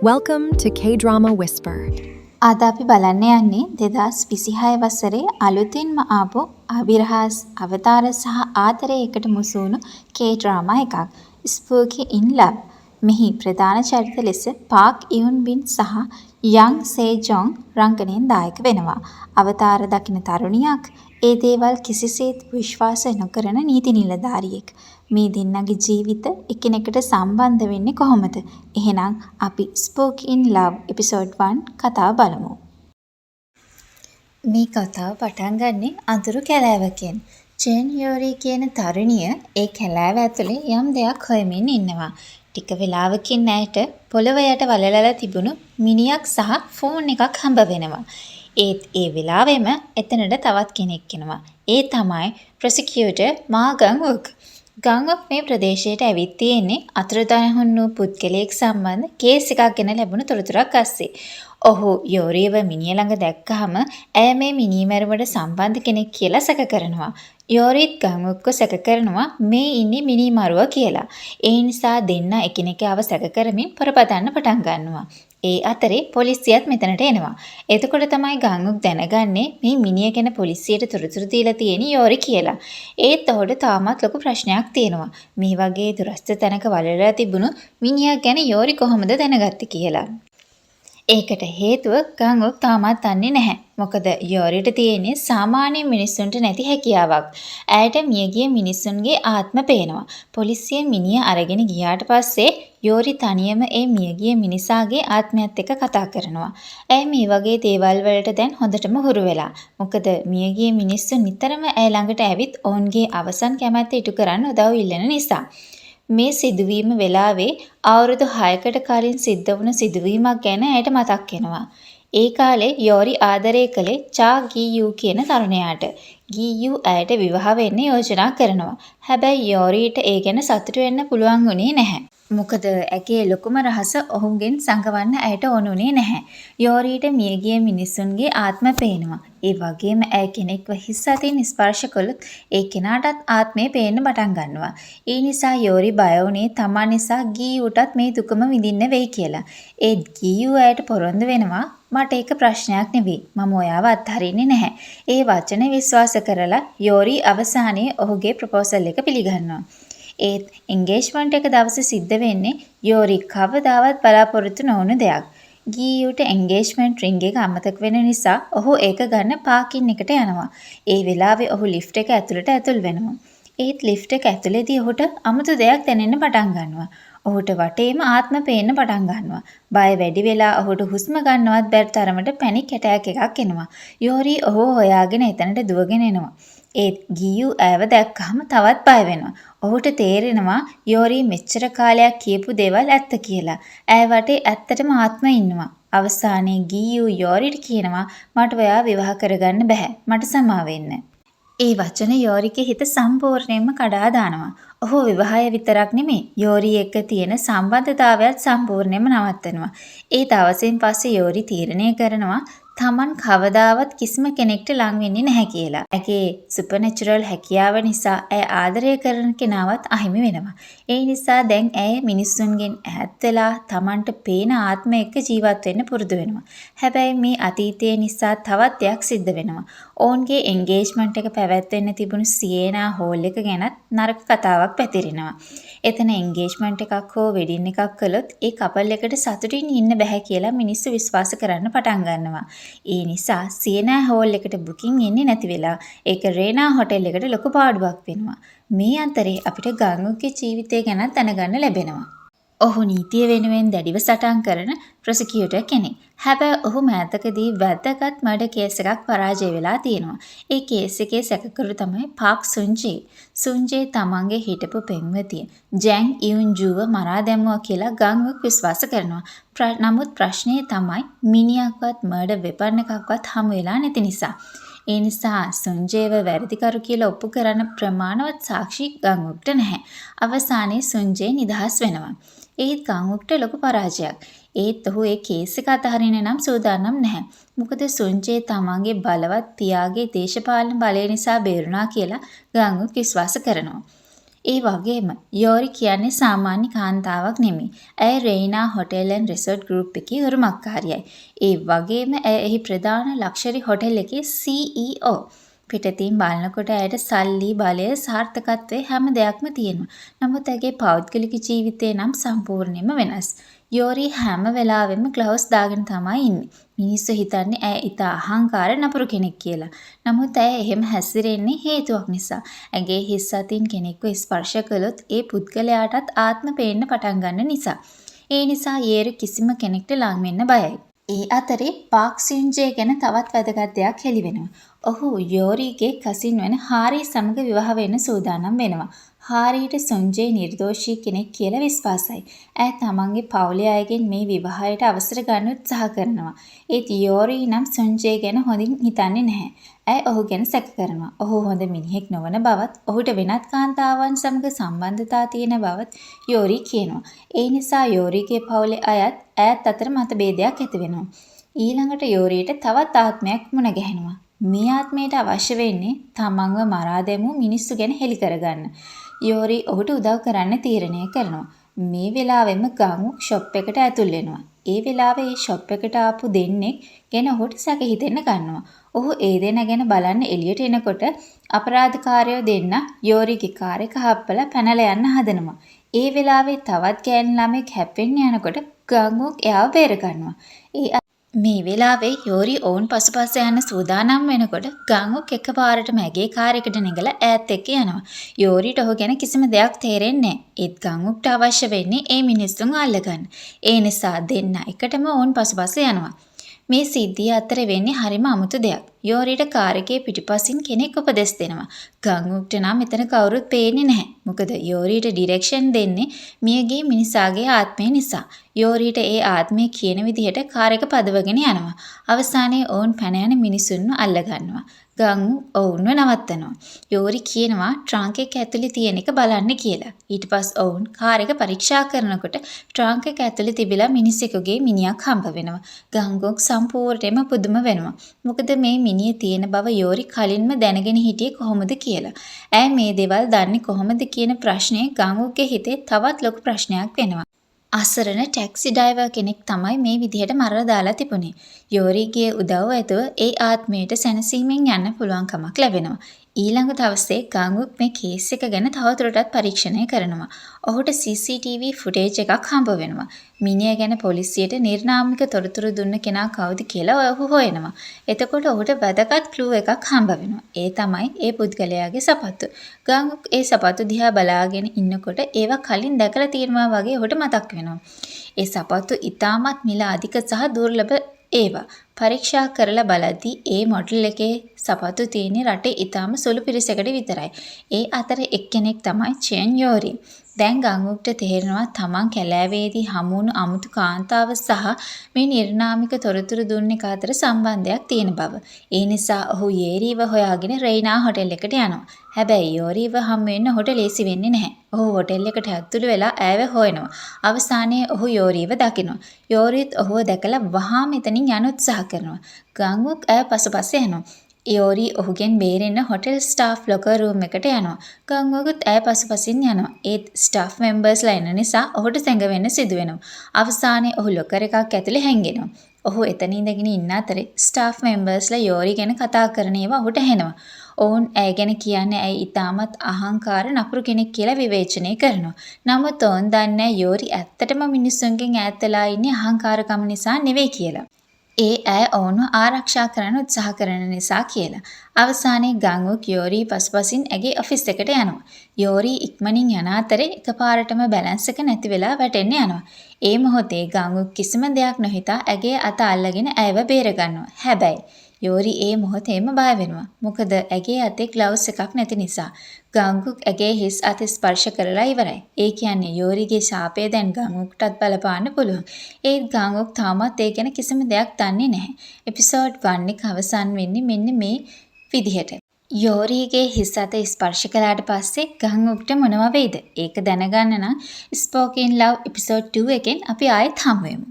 Welcome to K-Drama Whisper. අද අපි බලන්න යන්නේ 2026 වසරේ අලුතින්ම ආපු අභිරහස් අවතාර සහ ආදරයකට මුසුණු K-drama එකක් Spooky in Love. මෙහි ප්‍රධාන චරිත ලෙස පාක් ඉයුන් බින් සහ යං සේජොන් රංගනයෙන් දායක වෙනවා. අවතාර දකින තරුණියක් ඒ දේවල් කිසිසේත් විශ්වාස නොකරන නීති නිලධාරියෙක්. මේ දෙන්නගේ ජීවිත එකිනෙකට සම්බන්ධ වෙන්නේ කොහොමද? එහෙනම් අපි Spooky in Love episode 1 කතාව බලමු. මේ කතාව පටන් ගන්නේ අඳුරු කැලෑවකින්. චෙන් යෝරි කියන තරුණිය ඒ කැලෑව ඇතුලේ යම් දෙයක් හොයමින් ඉන්නවා. ටික වෙලාවකින් ඇයට පොළව යට වලලලා තිබුණු මිනියක් සහ ෆෝන් එකක් හම්බ වෙනවා. ඒත් ඒ වෙලාවෙම එතනට තවත් කෙනෙක් එනවා. ඒ තමයි ප්‍රොසිකියුටර් මා ගං-උක්. ගං-උක් මේ ප්‍රදේශයට ඇවිත් තියෙන්නේ අතුරුදහන් වූ පුද්ගලයෙක් සම්බන්ධ කේස් එකක් ගැන ලැබුණු තොරතුරක් අස්සේ. ඔහු යෝරියව මිනිහ ළඟ දැක්කහම ඇය මේ මිනී මැරුමට සම්බන්ධ කෙනෙක් කියලා සැක කරනවා. යෝරිත් ගං-උක්ව සැක කරනවා මේ ඉන්නේ මිනී මරුවා කියලා. ඒ නිසා දෙන්න එකිනෙකාව සැක කරමින් පොරපතන්න පටන් ගන්නවා. ඒ අතරේ පොලිසියත් මෙතනට එනවා. එතකොට තමයි ගං-උක් දැනගන්නේ මේ මිනිහ ගැන පොලිසියට තොරතුරු දීලා තියෙන යෝරි කියලා. ඒත් ඔහුට තාමත් ලොකු ප්‍රශ්නයක් තියෙනවා. මේ වගේ දුරස්ත තැනක වලලා තිබුණු මිනිහා ගැන යෝරි කොහොමද දැනගත්තේ කියලා. ඒකට හේතුව ගං-උක් තාමත් දන්නේ නැහැ. මොකද යෝරිට තියෙන්නේ සාමාන්‍ය මිනිස්සුන්ට නැති හැකියාවක්. ඇයට මියගිය මිනිස්සුන්ගේ ආත්ම පේනවා. පොලිසිය මිනිහ අරගෙන ගියාට පස්සේ යෝරි තනියම ඒ මියගිය මිනිසාගේ ආත්මයත් එක්ක කතා කරනවා. ඇය මේ වගේ දේවල් වලට දැන් හොඳටම හුරු වෙලා. මොකද මියගිය මිනිස්සු නිතරම ඇය ළඟට ඇවිත් ඔවුන්ගේ අවසන් කැමැත්ත ඉටු කරන්න උදව් ඉල්ලන නිසා. මේ සිදුවීම වෙලාවේ අවුරුදු 6කට කලින් සිද්ධ වුණ සිදුවීමක් ගැන ඇයට මතක් වෙනවා. ඒ කාලේ යෝරි ආදරය කළේ චා ගී-යූ කියන තරුණයාට. ගී-යූ ඇයට විවාහ වෙන්න යෝජනා කරනවා. හැබැයි යෝරිට ඒ ගැන සතුටු වෙන්න පුළුවන් වුණේ නැහැ. මොකද ඇගේ ලොකුම රහස ඔහුගෙන් සංගවන්න ඇයට ඕනුනේ නැහැ. යෝරිට මියගිය මිනිසුන්ගේ ආත්ම පේනවා. ඒ වගේම ඇය කෙනෙක්ව හිස් අතින් ස්පර්ශ කළොත් ඒ කෙනාටත් ආත්මය පේන්න පටන් ගන්නවා. ඒ නිසා යෝරි බය වුණේ තමන් නිසා ගී-යූටත් මේ දුකම විඳින්න වෙයි කියලා. ඒත් ගී-යූ ඇයට පොරොන්දු වෙනවා මට ඒක ප්‍රශ්නයක් නෙවෙයි. මම ඔයාව අත්හරින්නේ නැහැ. ඒ වචනේ විශ්වාස කරලා යෝරි අවසානයේ ඔහුගේ ප්‍රොපෝසල් එක පිළිගන්නවා. ඒත් එන්ගේජ්මන්ට් එක දවසේ සිද්ධ වෙන්නේ යෝරි කවදාවත් බලාපොරොත්තු නොවුණු දෙයක්. ගී-යූට එන්ගේජ්මන්ට් රින්ග් එක අමතක වෙන නිසා ඔහු ඒක ගන්න පාකින් එකට යනවා. ඒ වෙලාවේ ඔහු ලිෆ්ට් එක ඇතුළට ඇතුල් වෙනවා. ඒත් ලිෆ්ට් එක ඇතුළේදී ඔහුට අමුතු දෙයක් දැනෙන්න පටන් ගන්නවා. ඔහුට වටේම ආත්ම පේන්න පටන් ගන්නවා. බය වැඩි වෙලා ඔහුට හුස්ම ගන්නවත් බැරි තරමට පැනික් ඇටැක් එකක් එනවා. යෝරි ඔහු හොයාගෙන එතනට දුවගෙන එනවා. ඒත් ගී-යූ ඇව දැක්කහම තවත් බය වෙනවා. ඔහුට තේරෙනවා යෝරි මෙච්චර කාලයක් කියපු දේවල් ඇත්ත කියලා. ඇය වටේ ඇත්තටම ආත්ම ඉන්නවා. අවසානයේ ගී-යූ යෝරිට කියනවා මට ඔයාව විවාහ කරගන්න බෑ. මට සමා වෙන්න. ඒ වචන යෝරිගේ හිත සම්පූර්ණයෙන්ම කඩා දානවා. ඔහු විවාහය විතරක් නෙමෙයි යෝරි එක්ක තියෙන සම්බන්ධතාවයත් සම්පූර්ණයෙන්ම නවත්තනවා. ඒ දවසෙන් පස්සේ යෝරි තීරණය කරනවා තමන් කවදාවත් කිසිම කෙනෙක්ට ලං වෙන්නේ නැහැ කියලා. ඇගේ සුපර්නැචරල් හැකියාව නිසා ඇය ආදරය කරන කෙනාවත් අහිමි වෙනවා. ඒ නිසා දැන් ඇය මිනිස්සුන්ගෙන් ඈත් වෙලා තමන්ට පේන ආත්ම එක්ක ජීවත් වෙන්න පුරුදු වෙනවා. හැබැයි මේ අතීතයේ නිසා තවත් දෙයක් සිද්ධ වෙනවා. ඔවුන්ගේ එන්ගේජ්මන්ට් එක පැවැත්වෙන්න තිබුණු සියේනා හෝල් එක ගැනත් නරක කතාවක් පැතිරෙනවා. එතන එන්ගේජ්මන්ට් එකක් හෝ වෙඩින් එකක් කළොත් ඒ කපල් එකට සතුටින් ඉන්න බෑ කියලා මිනිස්සු විශ්වාස කරන්න පටන් ගන්නවා. ඒ නිසා සියනා හෝල් එකට බුකින් එන්නේ නැති වෙලා ඒක රේනා හොටෙල් එකට ලොකු පාඩුවක් වෙනවා. මේ අතරේ අපිට ගංගුගේ ජීවිතය ගැන දැනගන්න ලැබෙනවා. ඔහු නීතිය වෙනුවෙන් දැඩිව සටන් කරන ප්‍රොසිකියුටර් කෙනෙක්. හැබැයි ඔහු මෑතකදී වැදගත් මර්ඩර් කේස් එකක් පරාජය වෙලා තියෙනවා. ඒ කේස් එකේ සැකකරු තමයි පාක් සුන්ජේ. සුන්ජේ තමන්ගේ හිටපු පෙම්වතිය ජැන් ඉයුන්ජුව මරා දැමුවා කියලා ගංගුක් විශ්වාස කරනවා. නමුත් ප්‍රශ්නේ තමයි මිනිහක්වත් මර්ඩර් වෙපන් එකක්වත් හමු වෙලා නැති නිසා. ඒ නිසා සුන්ජේව වැරදිකරු කියලා ඔප්පු කරන්න ප්‍රමාණවත් සාක්ෂි ගංගුක්ට නැහැ. අවසානයේ සුන්ජේ නිදහස් වෙනවා. ඒත් ගංගුක්ට ලොකු පරාජයක්. ඒත් ඔහු ඒ කේස් එක අතහරින්න නම් සූදානම් නැහැ. මොකද සුන්ජේ තමන්ගේ බලවත් පියාගේ දේශපාලන බලය නිසා බේරුණා කියලා ගංගුක් විශ්වාස කරනවා. ඒ වගේම යෝරි කියන්නේ සාමාන්‍ය කාන්තාවක් නෙමෙයි. ඇය රෙයිනා හොටෙල් ඇන්ඩ් රිසෝට් ගෲප් එකේ උරුමකාරියයි. ඒ වගේම ඇය එහි ප්‍රධාන ලක්ෂරි හොටෙල් එකේ CEO. පිටතින් බලනකොට ඇයට සල්ලි, බලය, සාර්ථකත්වය හැම දෙයක්ම තියෙනවා. නමුත් ඇගේ පෞද්ගලික ජීවිතය නම් සම්පූර්ණයෙන්ම වෙනස්. යෝරි හැම වෙලාවෙම ග්ලව්ස් දාගෙන තමයි ඉන්නේ. මිනිස්සු හිතන්නේ ඇය ඉතා අහංකාර නපුරු කෙනෙක් කියලා. නමුත් ඇය එහෙම හැසිරෙන්නේ හේතුවක් නිසා. ඇගේ හිස් අතින් කෙනෙක්ව ස්පර්ශ කළොත් ඒ පුද්ගලයාටත් ආත්ම පේන්න පටන් ගන්න නිසා. ඒ නිසා යේරු කිසිම කෙනෙක්ට ලං වෙන්න බයයි. ඒ අතරේ පාක් සියුන්ජේ ගැන තවත් වැදගත් දෙයක් හෙළි වෙනවා. ඔහු යෝරිගේ කසින් වන හාරි සමග විවාහ වෙන්න සූදානම් වෙනවා. හාරිට සොන්ජේ නිර්දෝෂී කෙනෙක් කියලා විශ්වාසයි. ඇය තමන්ගේ පවුලේ අයගෙන් මේ විවාහයට අවසර ගන්න උත්සාහ කරනවා. ඒත් යෝරි නම් සොන්ජේ ගැන හොඳින් හිතන්නේ නැහැ. ඇය ඔහු ගැන සැක කරනවා. ඔහු හොඳ මිනිහෙක් නොවන බවත්, ඔහුට වෙනත් කාන්තාවන් සමග සම්බන්ධතා තියෙන බවත් යෝරි කියනවා. ඒ නිසා යෝරිගේ පවුලේ ඇයත් අතර මතභේදයක් ඇති වෙනවා. ඊළඟට යෝරියට තවත් ආත්මයක් මුණ ගැහෙනවා. මේ ආත්මයට අවශ්‍ය වෙන්නේ තමන්ව මරා දැමූ මිනිස්සු ගැන හෙළි කරගන්න. යෝරි ඔහුට උදව් කරන්න තීරණය කරනවා. මේ වෙලාවෙම ගංගුක් ෂොප් එකට ඇතුල් වෙනවා. ඒ වෙලාවේ ඒ ෂොප් එකට ආපු දෙන්නෙක් ගැන ඔහුට සැක හිතෙන්න ගන්නවා. ඔහු ඒ දෙන්නා ගැන බලන්න එළියට එනකොට අපරාධකාරයෝ දෙන්න යෝරිගේ කාර් එක හප්පලා පැනලා යන්න හදනවා. ඒ වෙලාවේ තවත් ගෑනු ළමෙක් හැප්පෙන්න යනකොට ගංගුක් එයාව බේර ගන්නවා. මේ වෙලාවේ යෝරි ඔවුන් පසුපස යන සූදානම් වෙනකොට ගංගුක් එකපාරටම ඇගේ කාර් එකට නැගලා ඈත් එක්ක යනවා. යෝරිට ඔහු ගැන කිසිම දෙයක් තේරෙන්නේ නැහැ. ඒත් ගංගුක්ට අවශ්‍ය වෙන්නේ ඒ මිනිස්සුන් අල්ලගන්න. ඒ නිසා දෙන්න එකටම ඔවුන් පසුපස යනවා. මේ සිද්ධිය අතර වෙන්නේ හරිම අමුතු දෙයක්. යෝරිට කාර් එකේ පිටිපසින් කෙනෙක් උපදෙස් දෙනවා. ගංගුක්ට නම් මෙතන කවුරුත් පේන්නේ නැහැ. මොකද යෝරිට ඩිරෙක්ෂන් දෙන්නේ මියගේ මිනිසාගේ ආත්මය නිසා. යෝරිට ඒ ආත්මය කියන විදිහට කාර් එක පදවගෙන යනවා. අවසානයේ ඔවුන් පැන යන මිනිසුන්ව අල්ල ගන්නවා. ගංගුක් ඔවුන්ව නවත්තනවා. යෝරි කියනවා ට්‍රංක් එක ඇතුලේ තියෙන එක බලන්න කියලා. ඊට පස්සේ ඔවුන් කාර් එක පරීක්ෂා කරනකොට ට්‍රංක් එක ඇතුලේ තිබිලා මිනිසෙකුගේ මිනිහක් හම්බ වෙනවා. ගංගුක් සම්පූර්ණයෙන්ම පුදුම වෙනවා. මොකද මේ මිනිහ තියෙන බව යෝරි කලින්ම දැනගෙන හිටියේ කොහොමද කියලා. ඇය මේ දේවල් දන්නේ කොහොමද කියන ප්‍රශ්නේ ගංගුක්ගේ හිතේ තවත් ලොකු ප්‍රශ්නයක් වෙනවා. අසරණ ටැක්සි ඩ්‍රයිවර් කෙනෙක් තමයි මේ විදිහට මරලා දාලා තිබුණේ. යෝරිගේ උදව්ව ඇතුව ඒ ආත්මයට සැනසීමෙන් යන්න පුළුවන් කමක් ලැබෙනවා. ඊළඟ දවසේ ගංගුක් මේ කේස් එක ගැන තවදුරටත් පරීක්ෂණය කරනවා. ඔහුට CCTV ෆුටේජ් එකක් හම්බ වෙනවා. මිනිහ ගැන පොලිසියට නිර්නාමික තොරතුරු දුන්න කෙනා කවුද කියලා ඔහු හොයනවා. එතකොට ඔහුට වැදගත් ක්ලූ එකක් හම්බ වෙනවා. ඒ තමයි ඒ පුද්ගලයාගේ සපත්තු. ගංගුක් ඒ සපත්තු දිහා බලාගෙන ඉන්නකොට ඒවා කලින් දැකලා තියෙනවා වගේ ඔහුට මතක් වෙනවා. ඒ සපත්තු ඉතාමත් මිල අධික සහ දුර්ලභ ඒවා. පරීක්ෂා කරලා බලද්දී ඒ මොඩල් එකේ සපත්තු තියෙන රටේ ඉතාම සුළු පිරිසකට විතරයි. ඒ අතර එක්කෙනෙක් තමයි චෙන් යෝරි. දැන් ගංගුක්ට තේරෙනවා තමන් කැලෑවේදී හමුණු අමුතු කාන්තාව සහ මේ නිර්නාමික තොරතුරු දුන්න එක අතර සම්බන්ධයක් තියෙන බව. ඒ නිසා ඔහු යේරීව හොයාගෙන රෙයිනා හොටෙල් එකට යනවා. හැබැයි යෝරීව හම් වෙන්න ඔහුට ලේසි වෙන්නේ නැහැ. ඔහු හොටෙල් එකට ඇතුළු වෙලා ඇයව හොයනවා. අවසානයේ ඔහු යෝරීව දකිනවා. යෝරීත් ඔහුව දැකලා වහාම එතනින් යන්න උත්සාහ කරනවා. ගංගුක් ඇය පසුපස යනවා. යෝරි ඔහුගෙන් බේරෙන්න හොටෙල් ස්ටාෆ් ලොකර් රූම් එකට යනවා. ගංගුකුත් ඇය පසුපසින් යනවා. ඒත් ස්ටාෆ් මෙම්බර්ස්ලා එන නිසා ඔහුට සැඟවෙන්න සිදු වෙනවා. අවසානයේ ඔහු ලොකර් එකක් ඇතුලේ හැංගෙනවා. ඔහු එතන ඉඳගෙන ඉන්න අතරේ ස්ටාෆ් මෙම්බර්ස්ලා යෝරි ගැන කතා කරන ඒවා ඔහුට ඇහෙනවා. ඔවුන් ඇය ගැන කියන්නේ ඇයි ඉතාමත් අහංකාර නපුරු කෙනෙක් කියලා විවේචනය කරනවා. නමුත් ඔවුන් දන්නේ යෝරි ඇත්තටම මිනිස්සුන්ගෙන් ඈත් වෙලා ඉන්නේ අහංකාරකම නිසා නෙවෙයි කියලා. ඒ ඇය ඔවුන්ව ආරක්ෂා කරන්න උත්සාහ කරන නිසා කියලා. අවසානයේ ගංගුක් යෝරි පසුපසින් ඇගේ ඔෆිස් එකට යනවා. යෝරි ඉක්මනින් යන අතරේ එකපාරටම බැලන්ස් එක නැති වෙලා වැටෙන්න යනවා. ඒ මොහොතේ ගංගුක් කිසිම දෙයක් නොහිතා ඇගේ අත අල්ලගෙන ඇයව බේර ගන්නවා. හැබැයි යෝරි ඒ මොහොතේම බය වෙනවා. මොකද ඇගේ අතේ ග්ලව්ස් එකක් නැති නිසා. ගංගුක් ඇගේ හිස් අත ස්පර්ශ කරලා ඉවරයි. ඒ කියන්නේ යෝරිගේ ශාපය දැන් ගංගුක්ටත් බලපාන්න පුළුවන්. ඒත් ගංගුක් තාමත් ඒ ගැන කිසිම දෙයක් දන්නේ නැහැ. එපිසෝඩ් 1 එක අවසන් වෙන්නේ මෙන්න මේ විදිහට. යෝරිගේ හිස් අත ස්පර්ශ කළාට පස්සේ ගංගුක්ට මොනවා වෙයිද? ඒක දැනගන්න නම් ස්පෝකන් ලව් එපිසෝඩ් 2 එකෙන් අපි ආයෙත් හමු වෙමු.